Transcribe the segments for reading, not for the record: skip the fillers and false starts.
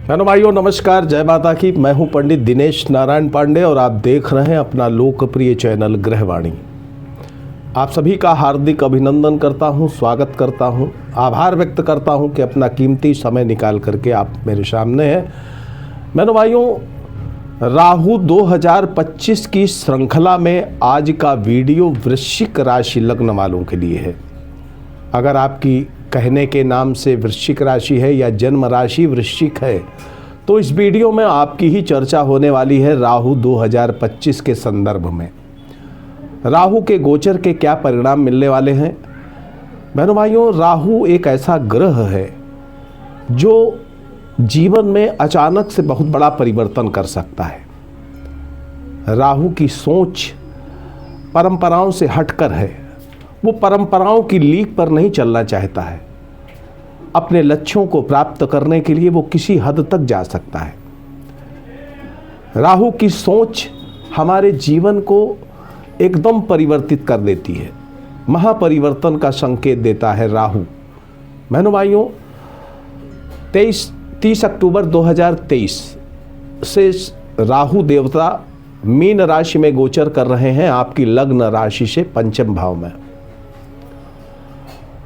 Hello भाइयों, नमस्कार, जय माता की। मैं हूं पंडित दिनेश नारायण पांडे और आप देख रहे हैं अपना लोकप्रिय चैनल गृहवाणी। आप सभी का हार्दिक अभिनंदन करता हूं, स्वागत करता हूं, आभार व्यक्त करता हूं कि अपना कीमती समय निकाल करके आप मेरे सामने हैं। मेरे भाइयों, राहु 2025 की श्रृंखला में आज का वीडियो वृश्चिक राशि लग्न वालों के लिए है। अगर आपकी कहने के नाम से वृश्चिक राशि है या जन्म राशि वृश्चिक है तो इस वीडियो में आपकी ही चर्चा होने वाली है राहु 2025 के संदर्भ में। राहु के गोचर के क्या परिणाम मिलने वाले हैं। बहनों भाइयों, राहु एक ऐसा ग्रह है जो जीवन में अचानक से बहुत बड़ा परिवर्तन कर सकता है। राहु की सोच परंपराओं से हटकर है। वो परंपराओं की लीक पर नहीं चलना चाहता है। अपने लक्ष्यों को प्राप्त करने के लिए वो किसी हद तक जा सकता है। राहु की सोच हमारे जीवन को एकदम परिवर्तित कर देती है। महापरिवर्तन का संकेत देता है राहु। बहनों भाइयों, 30 अक्टूबर 2023 से राहु देवता मीन राशि में गोचर कर रहे हैं आपकी लग्न राशि से पंचम भाव में,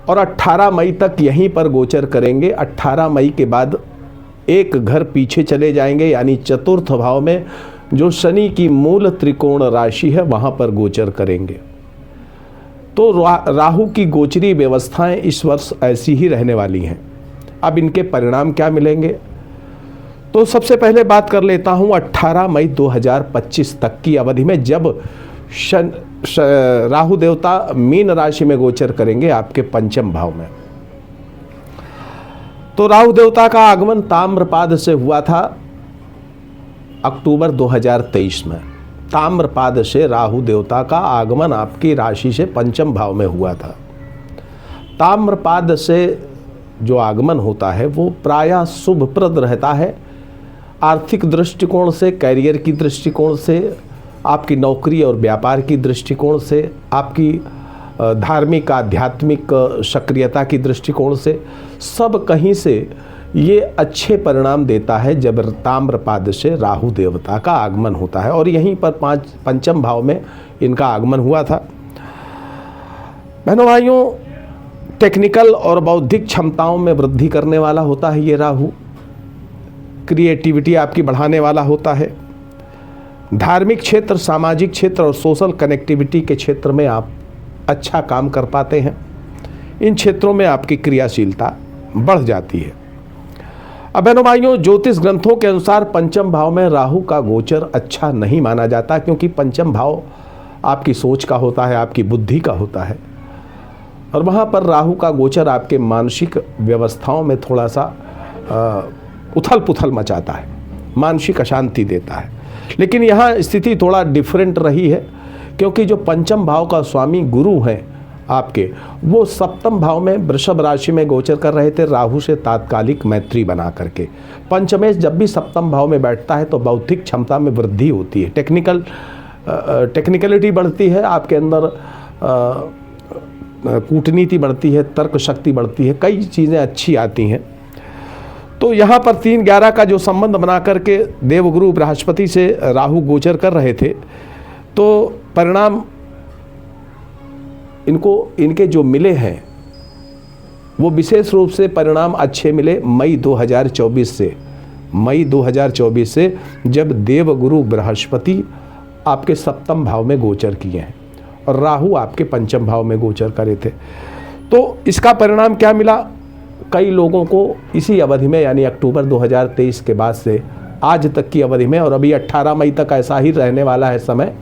और 18 मई तक यहीं पर गोचर करेंगे। 18 मई के बाद एक घर पीछे चले जाएंगे, यानी चतुर्थ भाव में जो शनि की मूल त्रिकोण राशि है वहां पर गोचर करेंगे। तो राहु की गोचरी व्यवस्थाएं इस वर्ष ऐसी ही रहने वाली हैं। अब इनके परिणाम क्या मिलेंगे, तो सबसे पहले बात कर लेता हूं 18 मई 2025 तक की अवधि में, जब राहु देवता मीन राशि में गोचर करेंगे आपके पंचम भाव में। तो राहु देवता का आगमन ताम्रपाद से हुआ था अक्टूबर 2023 में। ताम्रपाद से राहु देवता का आगमन आपकी राशि से पंचम भाव में हुआ था। ताम्रपाद से जो आगमन होता है वो प्रायः शुभप्रद रहता है। आर्थिक दृष्टिकोण से, कैरियर की दृष्टिकोण से, आपकी नौकरी और व्यापार की दृष्टिकोण से, आपकी धार्मिक आध्यात्मिक सक्रियता की दृष्टिकोण से, सब कहीं से ये अच्छे परिणाम देता है जब ताम्रपाद से राहु देवता का आगमन होता है। और यहीं पर पंचम भाव में इनका आगमन हुआ था। बहनों भाइयों, टेक्निकल और बौद्धिक क्षमताओं में वृद्धि करने वाला होता है ये राहु। क्रिएटिविटी आपकी बढ़ाने वाला होता है। धार्मिक क्षेत्र, सामाजिक क्षेत्र और सोशल कनेक्टिविटी के क्षेत्र में आप अच्छा काम कर पाते हैं। इन क्षेत्रों में आपकी क्रियाशीलता बढ़ जाती है। अब बहनों भाइयों, ज्योतिष ग्रंथों के अनुसार पंचम भाव में राहु का गोचर अच्छा नहीं माना जाता, क्योंकि पंचम भाव आपकी सोच का होता है, आपकी बुद्धि का होता है, और वहाँ पर राहु का गोचर आपके मानसिक व्यवस्थाओं में थोड़ा सा उथल पुथल मचाता है, मानसिक अशांति देता है। लेकिन यहाँ स्थिति थोड़ा डिफरेंट रही है, क्योंकि जो पंचम भाव का स्वामी गुरु हैं आपके, वो सप्तम भाव में वृषभ राशि में गोचर कर रहे थे राहु से तात्कालिक मैत्री बना करके। पंचमेश जब भी सप्तम भाव में बैठता है तो बौद्धिक क्षमता में वृद्धि होती है, टेक्निकलिटी बढ़ती है, आपके अंदर कूटनीति बढ़ती है, तर्क शक्ति बढ़ती है, कई चीज़ें अच्छी आती हैं। तो यहाँ पर 3/11 का जो संबंध बना करके देवगुरु बृहस्पति से राहु गोचर कर रहे थे, तो परिणाम इनके जो मिले हैं वो विशेष रूप से परिणाम अच्छे मिले मई 2024 से, जब देवगुरु बृहस्पति आपके सप्तम भाव में गोचर किए हैं और राहु आपके पंचम भाव में गोचर करे थे। तो इसका परिणाम क्या मिला, कई लोगों को इसी अवधि में, यानी अक्टूबर 2023 के बाद से आज तक की अवधि में, और अभी 18 मई तक ऐसा ही रहने वाला है समय,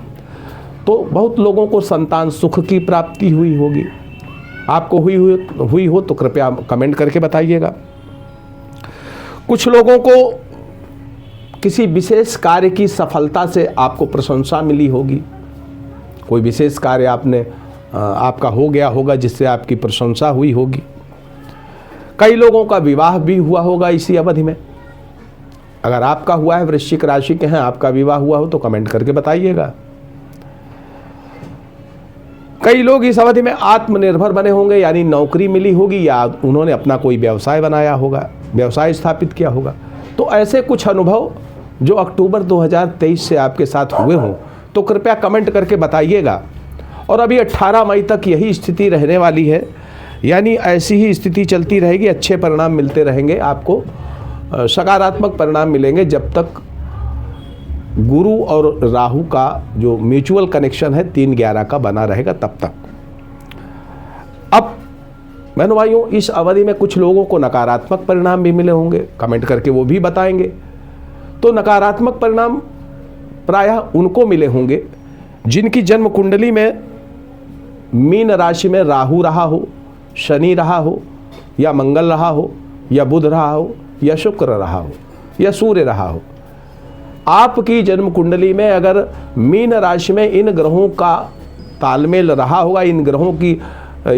तो बहुत लोगों को संतान सुख की प्राप्ति हुई होगी। आपको हुई हो तो कृपया कमेंट करके बताइएगा। कुछ लोगों को किसी विशेष कार्य की सफलता से आपको प्रशंसा मिली होगी। कोई विशेष कार्य आपका हो गया होगा जिससे आपकी प्रशंसा हुई होगी। कई लोगों का विवाह भी हुआ होगा इसी अवधि में। अगर आपका हुआ है, वृश्चिक राशि के हैं, आपका विवाह हुआ हो तो कमेंट करके बताइएगा। कई लोग इस अवधि में आत्मनिर्भर बने होंगे, यानी नौकरी मिली होगी या उन्होंने अपना कोई व्यवसाय बनाया होगा, व्यवसाय स्थापित किया होगा। तो ऐसे कुछ अनुभव जो अक्टूबर 2023 से आपके साथ हुए हों तो कृपया कमेंट करके बताइएगा। और अभी 18 मई तक यही स्थिति रहने वाली है, यानी ऐसी ही स्थिति चलती रहेगी। अच्छे परिणाम मिलते रहेंगे आपको, सकारात्मक परिणाम मिलेंगे जब तक गुरु और राहु का जो म्यूचुअल कनेक्शन है 3/11 का बना रहेगा तब तक। अब बहनों भाइयों, इस अवधि में कुछ लोगों को नकारात्मक परिणाम भी मिले होंगे, कमेंट करके वो भी बताएंगे। तो नकारात्मक परिणाम प्रायः उनको मिले होंगे जिनकी जन्म कुंडली में मीन राशि में राहु रहा हो, शनि रहा हो, या मंगल रहा हो, या बुध रहा हो, या शुक्र रहा हो, या सूर्य रहा हो। आपकी जन्म कुंडली में अगर मीन राशि में इन ग्रहों का तालमेल रहा होगा, इन ग्रहों की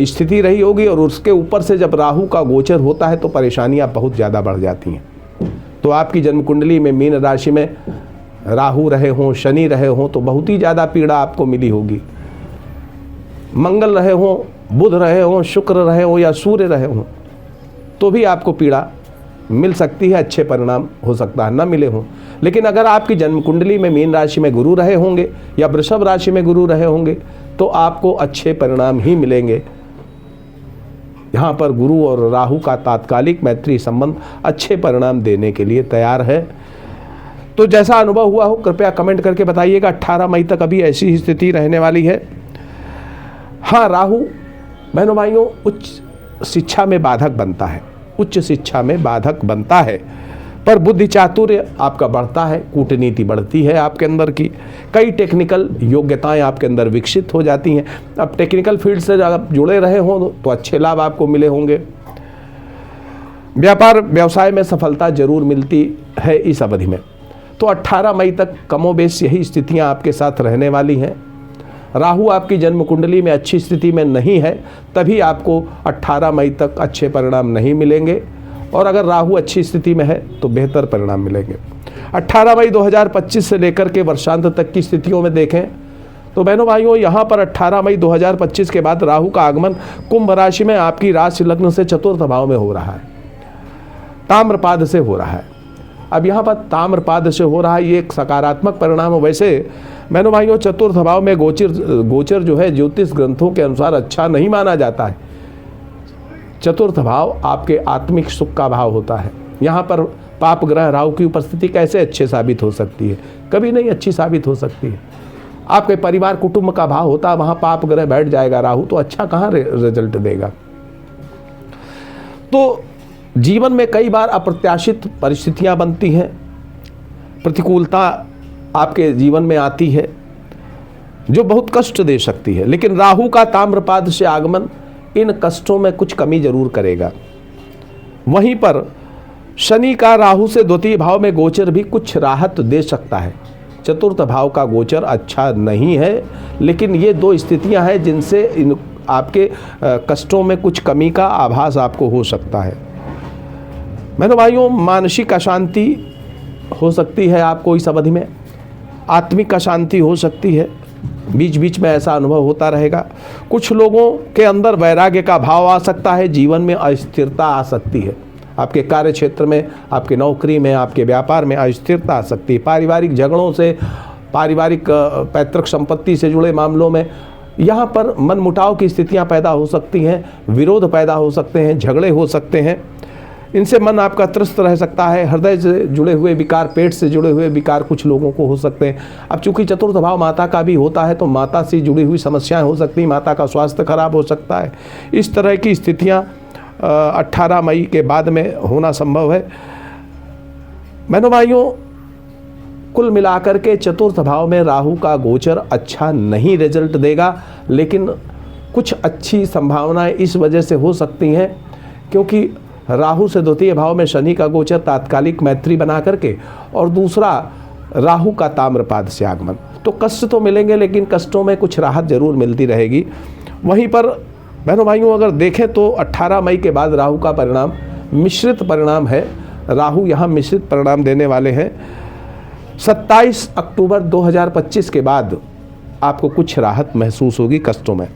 स्थिति रही होगी, और उसके ऊपर से जब राहु का गोचर होता है तो परेशानियां बहुत ज़्यादा बढ़ जाती हैं। तो आपकी जन्म कुंडली में मीन राशि में राहु रहे हों, शनि रहे हों, तो बहुत ही ज़्यादा पीड़ा आपको मिली होगी। मंगल रहे हों, बुध रहे हों, शुक्र रहे हों, या सूर्य रहे हों, तो भी आपको पीड़ा मिल सकती है। अच्छे परिणाम हो सकता है न मिले हों। लेकिन अगर आपकी जन्म कुंडली में मीन राशि में गुरु रहे होंगे या वृषभ राशि में गुरु रहे होंगे तो आपको अच्छे परिणाम ही मिलेंगे। यहाँ पर गुरु और राहु का तात्कालिक मैत्री संबंध अच्छे परिणाम देने के लिए तैयार है। तो जैसा अनुभव हुआ हो कृपया कमेंट करके बताइएगा। 18 मई तक अभी ऐसी ही स्थिति रहने वाली है। हाँ, राहु बहनों भाइयों उच्च शिक्षा में बाधक बनता है, उच्च शिक्षा में बाधक बनता है, पर बुद्धि चातुर्य आपका बढ़ता है, कूटनीति बढ़ती है आपके अंदर की, कई टेक्निकल योग्यताएं आपके अंदर विकसित हो जाती हैं। अब टेक्निकल फील्ड से आप जुड़े रहे हों तो अच्छे लाभ आपको मिले होंगे। व्यापार व्यवसाय में सफलता जरूर मिलती है इस अवधि में। तो 18 मई तक कमोबेश यही स्थितियां आपके साथ रहने वाली हैं। राहु आपकी जन्म कुंडली में अच्छी स्थिति में नहीं है, तभी आपको 18 मई तक अच्छे परिणाम नहीं मिलेंगे, और अगर राहु अच्छी स्थिति में है तो बेहतर परिणाम मिलेंगे। 18 मई 2025 से लेकर के वर्षांत तक की स्थितियों में देखें तो बहनों भाइयों, यहाँ पर 18 मई 2025 के बाद राहु का आगमन कुंभ राशि में आपकी राशि लग्न से चतुर्थ भाव में हो रहा है, ताम्रपाद से हो रहा है। अब यहाँ पर ताम्रपाद से हो रहा है, ये एक सकारात्मक परिणाम है। वैसे बहनों भाइयों, चतुर्थ भाव में गोचर जो है ज्योतिष ग्रंथों के अनुसार अच्छा नहीं माना जाता है। चतुर्थ भाव आपके आत्मिक सुख का भाव होता है। यहाँ पर पाप ग्रह राहु की उपस्थिति कैसे अच्छे साबित हो सकती है? कभी नहीं अच्छी साबित हो सकती है। आपके परिवार कुटुंब का भाव होता है, वहाँ पाप ग्रह बैठ जाएगा राहु, तो अच्छा कहाँ रिजल्ट देगा। तो जीवन में कई बार अप्रत्याशित परिस्थितियां बनती हैं, प्रतिकूलता आपके जीवन में आती है जो बहुत कष्ट दे सकती है, लेकिन राहु का ताम्रपाद से आगमन इन कष्टों में कुछ कमी जरूर करेगा। वहीं पर शनि का राहु से द्वितीय भाव में गोचर भी कुछ राहत दे सकता है। चतुर्थ भाव का गोचर अच्छा नहीं है, लेकिन ये दो स्थितियां हैं जिनसे आपके कष्टों में कुछ कमी का आभास आपको हो सकता है। बहनों भाइयों, मानसिक अशांति हो सकती है आपको इस अवधि में, आत्मिक अशांति हो सकती है, बीच बीच में ऐसा अनुभव होता रहेगा। कुछ लोगों के अंदर वैराग्य का भाव आ सकता है, जीवन में अस्थिरता आ सकती है, आपके कार्य क्षेत्र में, आपके नौकरी में, आपके व्यापार में अस्थिरता आ सकती है। पारिवारिक झगड़ों से, पारिवारिक पैतृक संपत्ति से जुड़े मामलों में यहाँ पर मनमुटाव की स्थितियाँ पैदा हो सकती हैं, विरोध पैदा हो सकते हैं, झगड़े हो सकते हैं। इनसे मन आपका त्रस्त रह सकता है। हृदय से जुड़े हुए विकार, पेट से जुड़े हुए विकार कुछ लोगों को हो सकते हैं। अब चूंकि चतुर्थ भाव माता का भी होता है तो माता से जुड़ी हुई समस्याएं हो सकती हैं, माता का स्वास्थ्य खराब हो सकता है। इस तरह की स्थितियां 18 मई के बाद में होना संभव है। बहनों भाइयों, कुल मिलाकर के चतुर्थ भाव में राहु का गोचर अच्छा नहीं रिजल्ट देगा, लेकिन कुछ अच्छी संभावनाएं इस वजह से हो सकती हैं क्योंकि राहु से द्वितीय भाव में शनि का गोचर तात्कालिक मैत्री बना करके, और दूसरा राहु का ताम्रपाद से आगमन। तो कष्ट तो मिलेंगे, लेकिन कष्टों में कुछ राहत जरूर मिलती रहेगी। वहीं पर बहनों भाइयों, अगर देखें तो 18 मई के बाद राहु का परिणाम मिश्रित परिणाम है। राहु यहाँ मिश्रित परिणाम देने वाले हैं। 27 अक्टूबर 2025 के बाद आपको कुछ राहत महसूस होगी कष्टों में।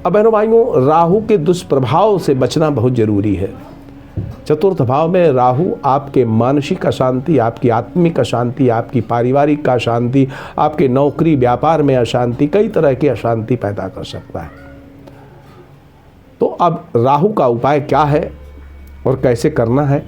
अब बहनों भाइयों, राहु के दुष्प्रभाव से बचना बहुत जरूरी है। चतुर्थ भाव में राहु आपके मानसिक अशांति, आपकी आत्मिक अशांति, आपकी पारिवारिक का अशांति, आपके नौकरी व्यापार में अशांति, कई तरह की अशांति पैदा कर सकता है। तो अब राहु का उपाय क्या है और कैसे करना है,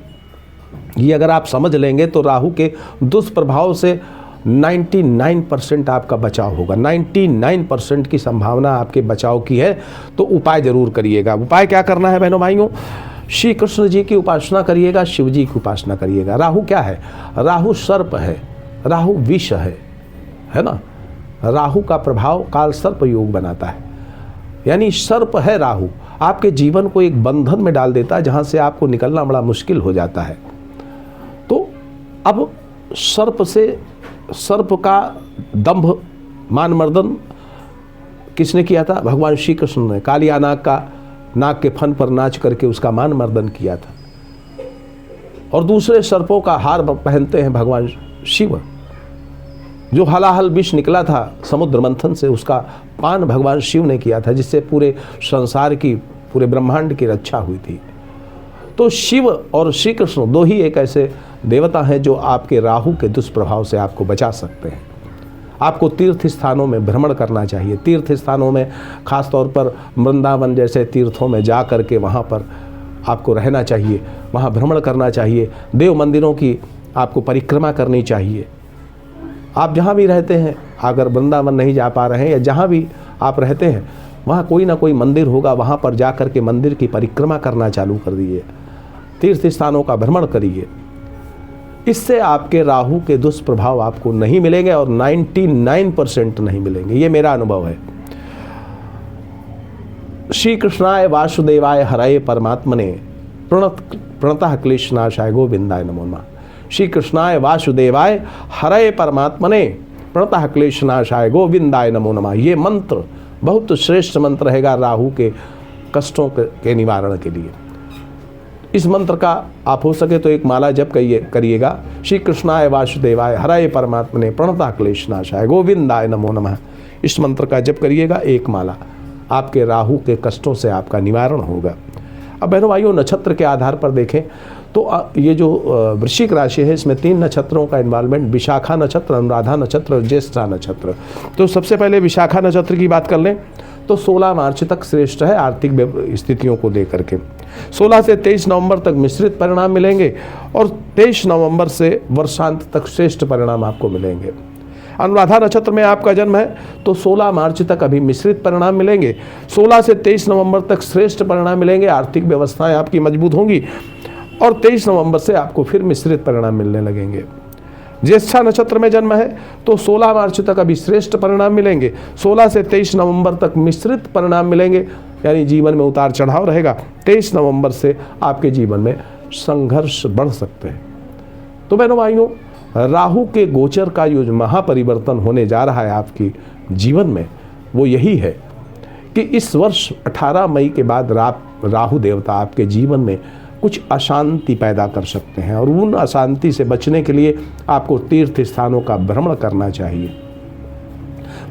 ये अगर आप समझ लेंगे तो राहु के दुष्प्रभाव से 99% आपका बचाव होगा। 99% की संभावना आपके बचाव की है। तो उपाय जरूर करिएगा। उपाय क्या करना है बहनों भाइयों? श्री कृष्ण जी की उपासना करिएगा, शिव जी की उपासना करिएगा। राहु क्या है? राहु सर्प है, राहु विष है ना। राहु का प्रभाव काल सर्प योग बनाता है, यानी सर्प है राहु। आपके जीवन को एक बंधन में डाल देता है जहां से आपको निकलना बड़ा मुश्किल हो जाता है। तो अब सर्प का दंभ मान मर्दन किसने किया था? भगवान श्री कृष्ण ने। कालिया नाग का नाग के फन पर नाच करके उसका मान मर्दन किया था। और दूसरे सर्पों का हार पहनते हैं भगवान शिव। जो हलाहल विष निकला था समुद्र मंथन से, उसका पान भगवान शिव ने किया था, जिससे पूरे संसार की, पूरे ब्रह्मांड की रक्षा हुई थी। तो शिव और श्री कृष्ण दो ही एक ऐसे देवता हैं जो आपके राहु के दुष्प्रभाव से आपको बचा सकते हैं। आपको तीर्थ स्थानों में भ्रमण करना चाहिए। तीर्थ स्थानों में खास तौर पर वृंदावन जैसे तीर्थों में जा कर के वहाँ पर आपको रहना चाहिए, वहाँ भ्रमण करना चाहिए। देव मंदिरों की आपको परिक्रमा करनी चाहिए। आप जहाँ भी रहते हैं, अगर वृंदावन नहीं जा पा रहे हैं या जहाँ भी आप रहते हैं वहाँ कोई ना कोई मंदिर होगा, वहाँ पर जा कर के मंदिर की परिक्रमा करना चालू कर दीजिए। तीर्थ स्थानों का भ्रमण करिए। इससे आपके राहु के दुष्प्रभाव आपको नहीं मिलेंगे और 99% नहीं मिलेंगे। ये मेरा अनुभव है। श्री कृष्णाय वासुदेवाय हरये परमात्मने प्रणतः क्लेशनाशाय गोविंदाय नमो नमः। श्री कृष्णाय वासुदेवाय हरये परमात्मने प्रणतः क्लेशनाशाय गोविंदाय नमो नमः। ये मंत्र बहुत श्रेष्ठ मंत्र रहेगा राहु के कष्टों के निवारण के लिए। इस मंत्र का आप हो सके तो एक माला जप करिएगा। श्री कृष्णाय वासुदेवाय हरये परमात्मने प्रणतः क्लेशनाशाय गोविंदाय नमो नमः। इस मंत्र का जप करिएगा एक माला, आपके राहु के कष्टों से आपका निवारण होगा। अब बहनों भाइयों, नक्षत्र के आधार पर देखें तो ये जो वृश्चिक राशि है इसमें 3 नक्षत्रों का इन्वॉल्वमेंट, विशाखा नक्षत्र, अनुराधा नक्षत्र और ज्येष्ठा नक्षत्र। तो सबसे पहले विशाखा नक्षत्र की बात कर लें तो 16 मार्च तक श्रेष्ठ है आर्थिक स्थितियों को लेकर के। 16 से 23 नवंबर तक मिश्रित परिणाम मिलेंगे और 23 नवंबर से वर्षांत तक श्रेष्ठ परिणाम आपको मिलेंगे। अनुराधा नक्षत्र में आपका जन्म है तो 16 मार्च तक अभी मिश्रित परिणाम मिलेंगे। 16 से 23 नवंबर तक श्रेष्ठ परिणाम मिलेंगे, आर्थिक व्यवस्थाएं आपकी मजबूत होंगी और 23 नवंबर से आपको फिर मिश्रित परिणाम मिलने लगेंगे। ज्येष्ठा नक्षत्र में जन्म है तो 16 मार्च तक अभी श्रेष्ठ परिणाम मिलेंगे, 16 से 23 नवंबर तक मिश्रित परिणाम मिलेंगे, यानी जीवन में उतार चढ़ाव रहेगा। 23 नवंबर से आपके जीवन में संघर्ष बढ़ सकते हैं। तो बहनों भाइयों, राहु के गोचर का जो महापरिवर्तन होने जा रहा है आपकी जीवन में, वो यही है कि इस वर्ष 18 मई के बाद राहु देवता आपके जीवन में कुछ अशांति पैदा कर सकते हैं और उन अशांति से बचने के लिए आपको तीर्थ स्थानों का भ्रमण करना चाहिए।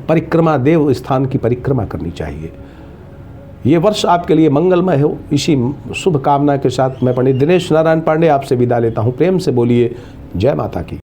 परिक्रमा, देव स्थान की परिक्रमा करनी चाहिए। ये वर्ष आपके लिए मंगलमय हो, इसी शुभ कामना के साथ मैं पंडित दिनेश नारायण पांडे आपसे विदा लेता हूँ। प्रेम से बोलिए जय माता की।